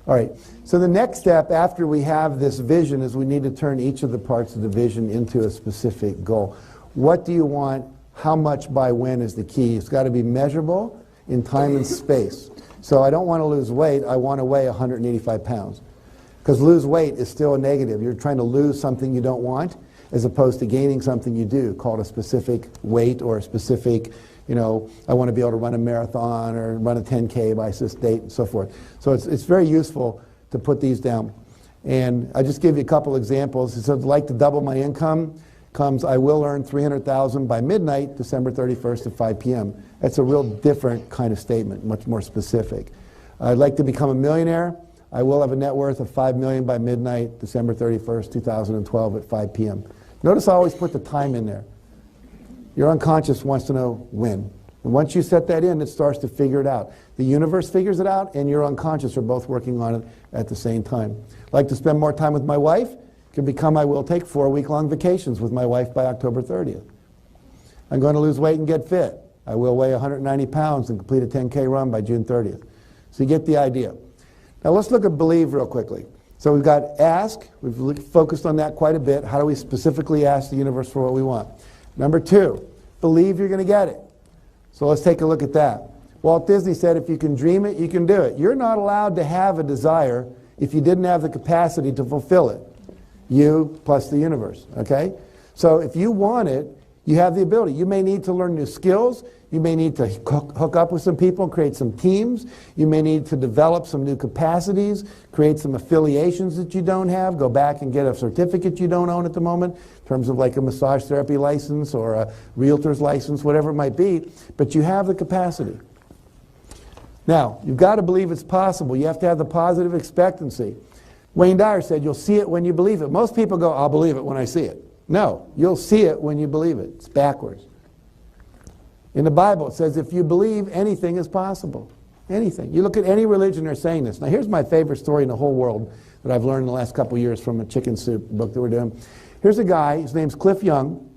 All right, so the next step after we have this vision is we need to turn each of the parts of the vision into a specific goal. What do you want? How much by when is the key. It's got to be measurable in time and space. So I don't want to lose weight, I want to weigh 185 pounds. Because lose weight is still a negative. You're trying to lose something you don't want as opposed to gaining something you do, called a specific weight or a specific, I want to be able to run a marathon or run a 10K by this date and so forth. So it's very useful to put these down. And I just give you a couple examples. It says, I'd like to double my income. Comes, I will earn $300,000 by midnight, December 31st at 5 p.m. That's a real different kind of statement, much more specific. I'd like to become a millionaire. I will have a net worth of $5 million by midnight, December 31st, 2012 at 5 p.m. Notice I always put the time in there. Your unconscious wants to know when. And once you set that in, it starts to figure it out. The universe figures it out, and your unconscious are both working on it at the same time. I'd like to spend more time with my wife. Can become I will take 4-week-long vacations with my wife by October 30th. I'm going to lose weight and get fit. I will weigh 190 pounds and complete a 10K run by June 30th. So you get the idea. Now let's look at believe real quickly. So we've got ask. We've focused on that quite a bit. How do we specifically ask the universe for what we want? Number 2, believe you're going to get it. So let's take a look at that. Walt Disney said, if you can dream it, you can do it. You're not allowed to have a desire if you didn't have the capacity to fulfill it. You plus the universe, okay? So if you want it, you have the ability. You may need to learn new skills. You may need to hook up with some people and create some teams. You may need to develop some new capacities, create some affiliations that you don't have, go back and get a certificate you don't own at the moment, in terms of like a massage therapy license or a realtor's license, whatever it might be, but you have the capacity. Now, you've got to believe it's possible. You have to have the positive expectancy. Wayne Dyer said, you'll see it when you believe it. Most people go, I'll believe it when I see it. No, you'll see it when you believe it. It's backwards. In the Bible, it says, if you believe, anything is possible. Anything. You look at any religion, they're saying this. Now, here's my favorite story in the whole world that I've learned in the last couple of years from a chicken soup book that we're doing. Here's a guy, his name's Cliff Young,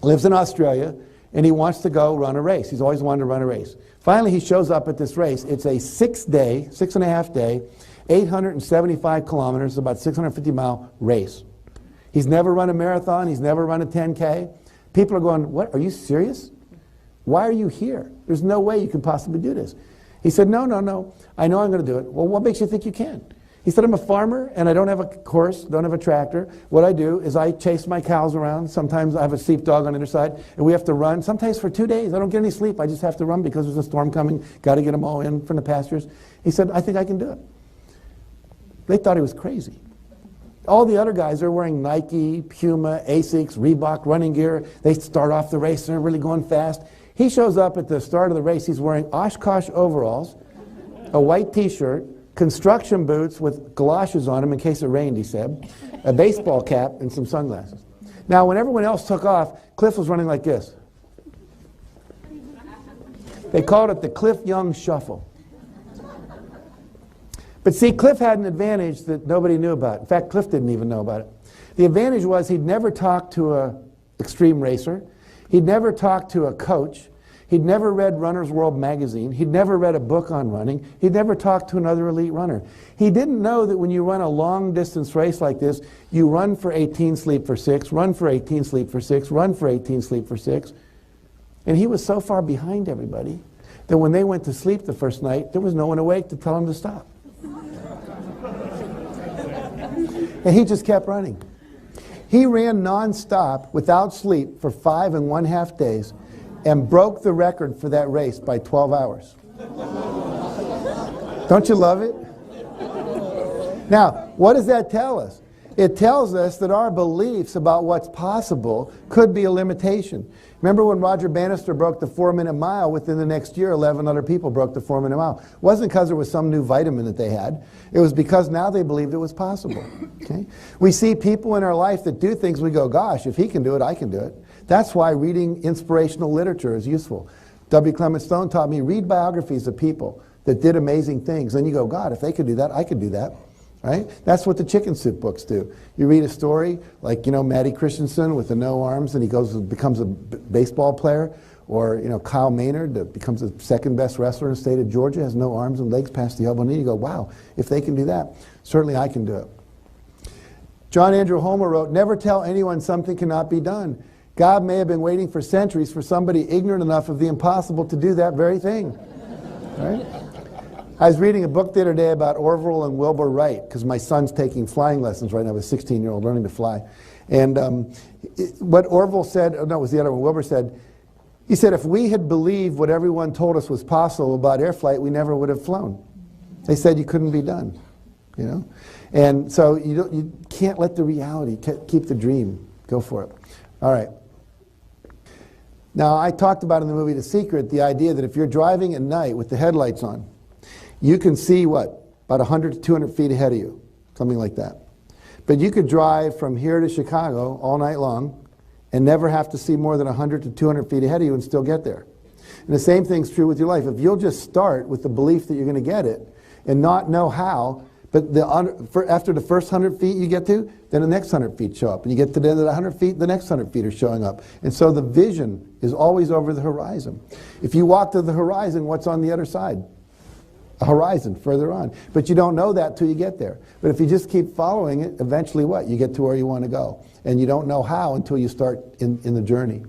lives in Australia, and he wants to go run a race. He's always wanted to run a race. Finally, he shows up at this race. It's a 6.5 day, 875 kilometers, about 650-mile race. He's never run a marathon. He's never run a 10K. People are going, what, are you serious? Why are you here? There's no way you can possibly do this. He said, no, I know I'm going to do it. Well, what makes you think you can? He said, I'm a farmer, and I don't have a horse, don't have a tractor. What I do is I chase my cows around. Sometimes I have a sheepdog on the other side, and we have to run. Sometimes for 2 days, I don't get any sleep. I just have to run because there's a storm coming. Got to get them all in from the pastures. He said, I think I can do it. They thought he was crazy. All the other guys are wearing Nike, Puma, Asics, Reebok running gear. They start off the race, and they're really going fast. He shows up at the start of the race. He's wearing Oshkosh overalls, a white T-shirt, construction boots with galoshes on them in case it rained, he said, a baseball cap, and some sunglasses. Now, when everyone else took off, Cliff was running like this. They called it the Cliff Young Shuffle. But see, Cliff had an advantage that nobody knew about. In fact, Cliff didn't even know about it. The advantage was he'd never talked to an extreme racer. He'd never talked to a coach. He'd never read Runner's World magazine. He'd never read a book on running. He'd never talked to another elite runner. He didn't know that when you run a long distance race like this, you run for 18, sleep for 6, run for 18, sleep for 6, run for 18, sleep for 6. And he was so far behind everybody that when they went to sleep the first night, there was no one awake to tell him to stop. And he just kept running. He ran nonstop without sleep for 5.5 days and broke the record for that race by 12 hours. Don't you love it? Now, what does that tell us? It tells us that our beliefs about what's possible could be a limitation. Remember when Roger Bannister broke the 4-minute mile, within the next year 11 other people broke the 4-minute mile. It wasn't because there was some new vitamin that they had. It was because now they believed it was possible. Okay? We see people in our life that do things, we go, gosh, if he can do it, I can do it. That's why reading inspirational literature is useful. W. Clement Stone taught me, read biographies of people that did amazing things. And you go, God, if they could do that, I could do that. Right? That's what the chicken soup books do. You read a story like, Matty Christensen with the no arms, and he goes and becomes a baseball player, Or, Kyle Maynard, that becomes the second best wrestler in the state of Georgia, has no arms and legs past the elbow knee. You go, wow, if they can do that, certainly I can do it. John Andrew Homer wrote, never tell anyone something cannot be done. God may have been waiting for centuries for somebody ignorant enough of the impossible to do that very thing. Right? I was reading a book the other day about Orville and Wilbur Wright, because my son's taking flying lessons right now, a 16-year-old learning to fly. And what Orville said, no, it was the other one, Wilbur said, he said, if we had believed what everyone told us was possible about air flight, we never would have flown. They said you couldn't be done, And so you can't let the reality, keep the dream, go for it. All right. Now, I talked about in the movie The Secret the idea that if you're driving at night with the headlights on, you can see what? About 100 to 200 feet ahead of you, something like that. But you could drive from here to Chicago all night long and never have to see more than 100 to 200 feet ahead of you and still get there. And the same thing's true with your life. If you'll just start with the belief that you're going to get it and not know how, but after the first 100 feet you get to, then the next 100 feet show up. And you get to the end of the 100 feet, the next 100 feet are showing up. And so the vision is always over the horizon. If you walk to the horizon, what's on the other side? A horizon further on. But you don't know that till you get there. But if you just keep following it, eventually what? You get to where you want to go. And you don't know how until you start in the journey.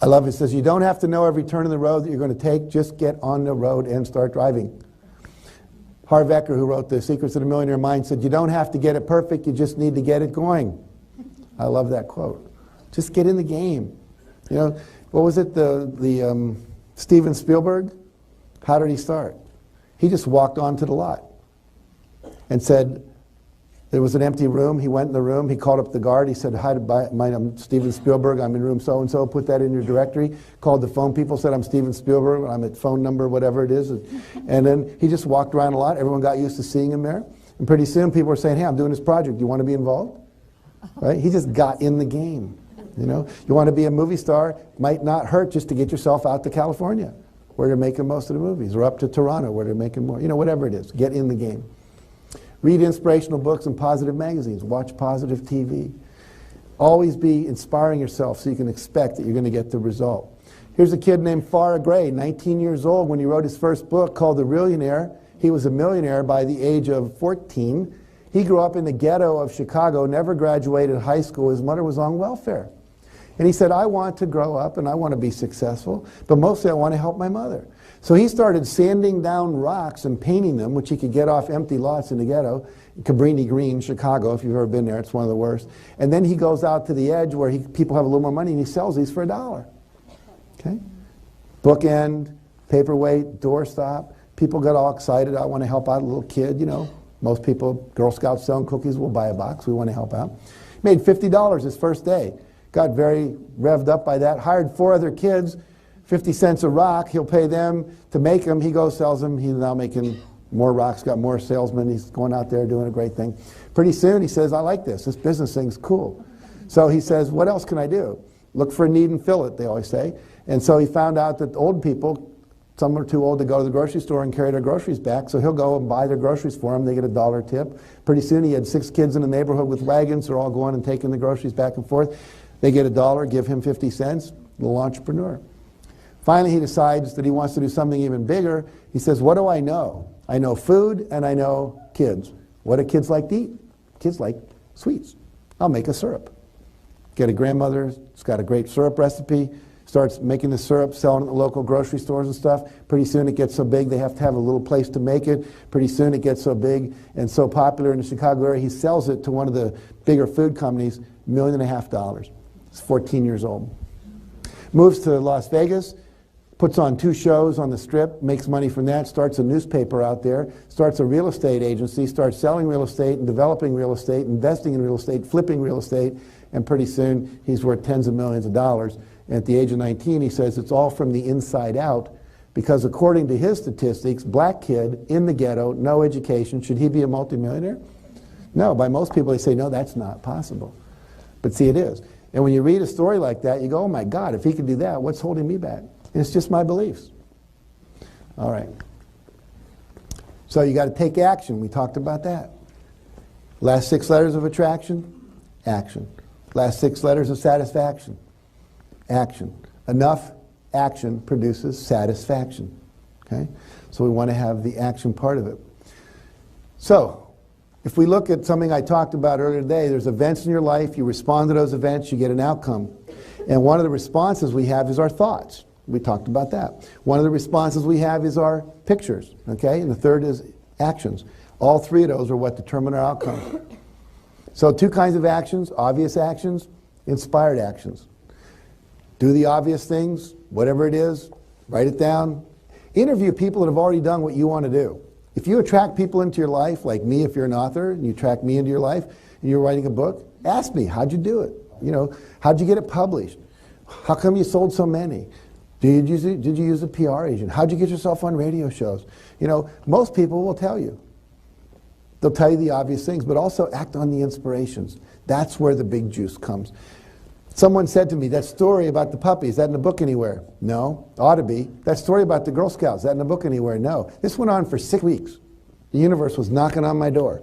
I love it. It says, you don't have to know every turn of the road that you're going to take. Just get on the road and start driving. Harv Eker, who wrote The Secrets of the Millionaire Mind, said, you don't have to get it perfect. You just need to get it going. I love that quote. Just get in the game. What was it? The Steven Spielberg, how did he start? He just walked onto the lot and said, there was an empty room. He went in the room. He called up the guard. He said, hi, I'm Steven Spielberg. I'm in room so-and-so. Put that in your directory. Called the phone people, said, I'm Steven Spielberg. I'm at phone number, whatever it is. And then he just walked around a lot. Everyone got used to seeing him there. And pretty soon people were saying, hey, I'm doing this project. Do you want to be involved? Right? He just got in the game. You want to be a movie star, might not hurt just to get yourself out to California, where they're making most of the movies, or up to Toronto, where they're making more, whatever it is. Get in the game. Read inspirational books and positive magazines. Watch positive TV. Always be inspiring yourself so you can expect that you're going to get the result. Here's a kid named Farrah Gray, 19 years old, when he wrote his first book called The Millionaire. He was a millionaire by the age of 14. He grew up in the ghetto of Chicago, never graduated high school. His mother was on welfare. And he said, I want to grow up and I want to be successful, but mostly I want to help my mother. So he started sanding down rocks and painting them, which he could get off empty lots in the ghetto, Cabrini Green, Chicago, if you've ever been there, it's one of the worst. And then he goes out to the edge where people have a little more money and he sells these for $1. Okay? Bookend, paperweight, doorstop. People got all excited. I want to help out a little kid, Most people, Girl Scouts selling cookies, will buy a box. We want to help out. Made $50 his first day. Got very revved up by that. Hired 4 other kids, 50 cents a rock. He'll pay them to make them. He goes, sells them. He's now making more rocks, got more salesmen. He's going out there doing a great thing. Pretty soon he says, I like this. This business thing's cool. So he says, what else can I do? Look for a need and fill it, they always say. And so he found out that old people, some are too old to go to the grocery store and carry their groceries back, so he'll go and buy their groceries for them. They get $1 tip. Pretty soon he had 6 kids in the neighborhood with wagons. They're all going and taking the groceries back and forth. They get $1, give him 50 cents, little entrepreneur. Finally, he decides that he wants to do something even bigger. He says, what do I know? I know food and I know kids. What do kids like to eat? Kids like sweets. I'll make a syrup. Get a grandmother, it's got a great syrup recipe, starts making the syrup, selling it at the local grocery stores and stuff. Pretty soon it gets so big they have to have a little place to make it. Pretty soon it gets so big and so popular in the Chicago area, he sells it to one of the bigger food companies, $1.5 million. He's 14 years old. Moves to Las Vegas, puts on 2 shows on the Strip, makes money from that, starts a newspaper out there, starts a real estate agency, starts selling real estate and developing real estate, investing in real estate, flipping real estate, and pretty soon he's worth tens of millions of dollars. And at the age of 19, he says it's all from the inside out, because according to his statistics, black kid in the ghetto, no education, should he be a multimillionaire? No, by most people they say, no, that's not possible. But see, it is. And when you read a story like that, you go, oh my God, if he can do that, what's holding me back? And it's just my beliefs. All right. So you got to take action. We talked about that. Last 6 letters of attraction, action. Last 6 letters of satisfaction, action. Enough action produces satisfaction. Okay? So we want to have the action part of it. So, if we look at something I talked about earlier today, there's events in your life, you respond to those events, you get an outcome. And one of the responses we have is our thoughts. We talked about that. One of the responses we have is our pictures, okay? And the third is actions. All three of those are what determine our outcome. So 2 kinds of actions: obvious actions, inspired actions. Do the obvious things, whatever it is, write it down. Interview people that have already done what you want to do. If you attract people into your life, like me if you're an author, and you attract me into your life, and you're writing a book, ask me, how'd you do it? You know, how'd you get it published? How come you sold so many? Did you use a PR agent? How'd you get yourself on radio shows? You know, most people will tell you. They'll tell you the obvious things, but also act on the inspirations. That's where the big juice comes. Someone said to me, that story about the puppy, is that in a book anywhere? No. Ought to be. That story about the Girl Scouts, is that in a book anywhere? No. This went on for 6 weeks. The universe was knocking on my door,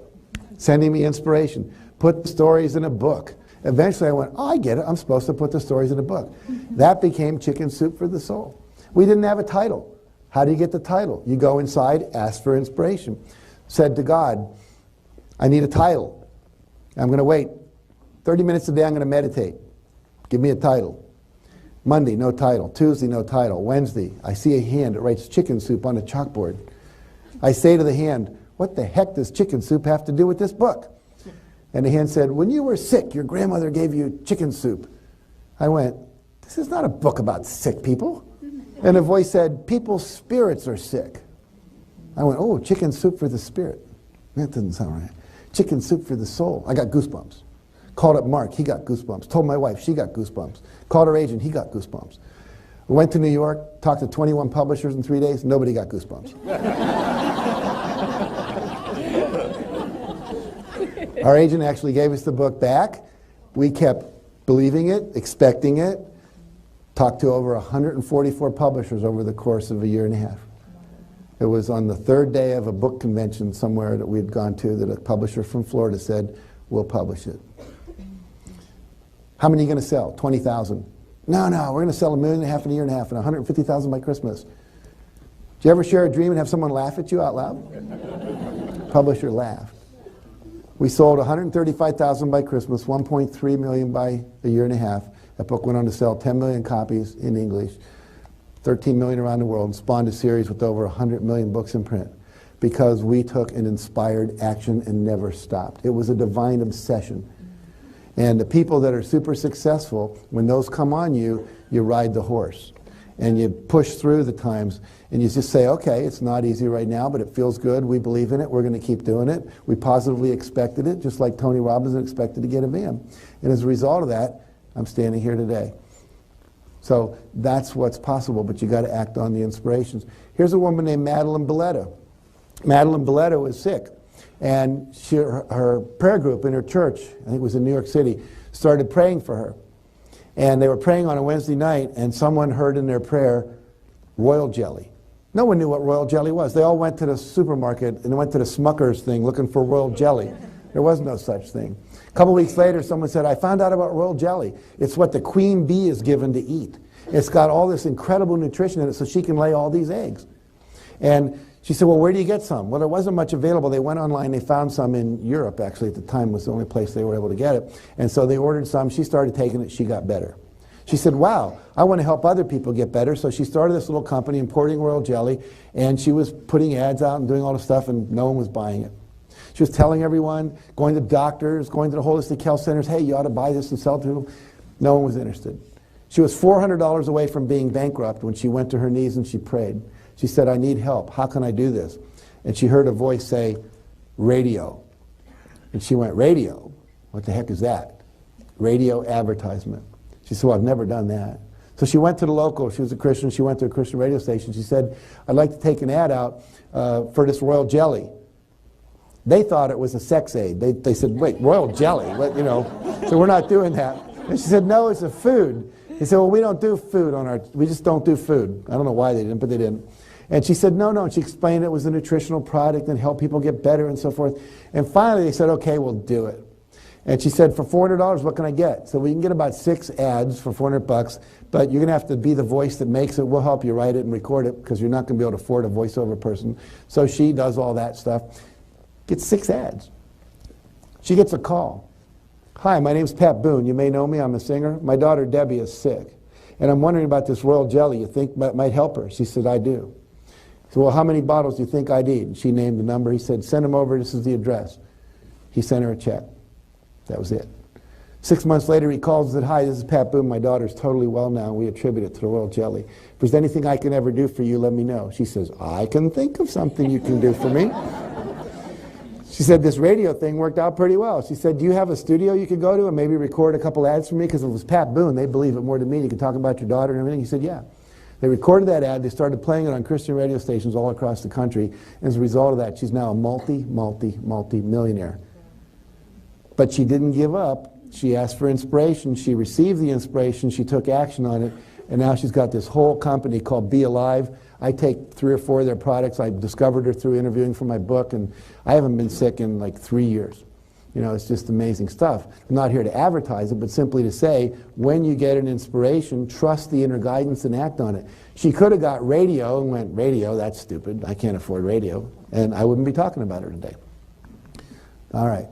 sending me inspiration. Put the stories in a book. Eventually I went, oh, I get it. I'm supposed to put the stories in a book. That became Chicken Soup for the Soul. We didn't have a title. How do you get the title? You go inside, ask for inspiration. Said to God, I need a title. I'm going to wait 30 minutes a day. I'm going to meditate. Give me a title. Monday, no title. Tuesday, no title. Wednesday, I see a hand that writes chicken soup on a chalkboard. I say to the hand, what the heck does chicken soup have to do with this book? And the hand said, when you were sick, your grandmother gave you chicken soup. I went, this is not a book about sick people. And a voice said, people's spirits are sick. I went, oh, chicken soup for the spirit. That doesn't sound right. Chicken soup for the soul. I got goosebumps. Called up Mark, he got goosebumps. Told my wife, she got goosebumps. Called her agent, he got goosebumps. Went to New York, talked to 21 publishers in 3 days, nobody got goosebumps. Our agent actually gave us the book back. We kept believing it, expecting it. Talked to over 144 publishers over the course of a year and a half. It was on the 3rd day of a book convention somewhere that we had gone to that a publisher from Florida said, we'll publish it. How many are you going to sell? 20,000. No, we're going to sell 1.5 million in a year and a half and 150,000 by Christmas. Did you ever share a dream and have someone laugh at you out loud? Publisher laughed. We sold 135,000 by Christmas, 1.3 million by a year and a half. That book went on to sell 10 million copies in English, 13 million around the world, and spawned a series with over 100 million books in print because we took an inspired action and never stopped. It was a divine obsession. And the people that are super successful, when those come on you, you ride the horse. And you push through the times, and you just say, okay, it's not easy right now, but it feels good. We believe in it. We're going to keep doing it. We positively expected it, just like Tony Robbins expected to get a van. And as a result of that, I'm standing here today. So that's what's possible, but you got to act on the inspirations. Here's a woman named Madeline Belletta. Madeline Belletta was sick, and her prayer group in her church, I think it was in New York City, started praying for her. And they were praying on a Wednesday night, and someone heard in their prayer, royal jelly. No one knew what royal jelly was. They all went to the supermarket and went to the Smucker's thing looking for royal jelly. There was no such thing. A couple weeks later, someone said, I found out about royal jelly. It's what the queen bee is given to eat. It's got all this incredible nutrition in it so she can lay all these eggs. And she said, well, where do you get some? Well, there wasn't much available. They went online. They found some in Europe, actually, at the time was the only place they were able to get it. And so they ordered some. She started taking it. She got better. She said, wow, I want to help other people get better. So she started this little company importing royal jelly, and she was putting ads out and doing all this stuff, and no one was buying it. She was telling everyone, going to doctors, going to the holistic health centers, hey, you ought to buy this and sell it to them. No one was interested. She was $400 away from being bankrupt when she went to her knees and she prayed. She said, I need help. How can I do this? And she heard a voice say, radio. And she went, radio? What the heck is that? Radio advertisement. She said, well, I've never done that. So she went to the local, she was a Christian, she went to a Christian radio station. She said, I'd like to take an ad out for this royal jelly. They thought it was a sex aid. They said, wait, royal jelly? What, you know, so we're not doing that. And she said, no, it's a food. He said, well, we don't do food we just don't do food. I don't know why they didn't, but they didn't. And she said, no. And she explained it was a nutritional product and help people get better and so forth. And finally they said, okay, we'll do it. And she said, for $400, what can I get? So we can get about 6 ads for $400, but you're going to have to be the voice that makes it. We'll help you write it and record it because you're not going to be able to afford a voiceover person. So she does all that stuff. Gets 6 ads. She gets a call. Hi, my name's Pat Boone. You may know me. I'm a singer. My daughter Debbie is sick. And I'm wondering about this royal jelly you think might help her. She said, I do. So, well, how many bottles do you think I need? And she named the number. He said, send them over. This is the address. He sent her a check. That was it. 6 months later, he calls and said, hi, this is Pat Boone. My daughter's totally well now, and we attribute it to the royal jelly. If there's anything I can ever do for you, let me know. She says, I can think of something you can do for me. She said, this radio thing worked out pretty well. She said, do you have a studio you could go to and maybe record a couple ads for me? Because if it was Pat Boone, they believe it more than me. You could talk about your daughter and everything. He said, yeah. They recorded that ad. They started playing it on Christian radio stations all across the country. And as a result of that, she's now a multi-millionaire. But she didn't give up. She asked for inspiration. She received the inspiration. She took action on it. And now she's got this whole company called Be Alive. I take 3 or 4 of their products. I discovered her through interviewing for my book. And I haven't been sick in like 3 years. You know, it's just amazing stuff. I'm not here to advertise it, but simply to say, when you get an inspiration, trust the inner guidance and act on it. She could have got radio and went, radio, that's stupid. I can't afford radio. And I wouldn't be talking about her today. All right.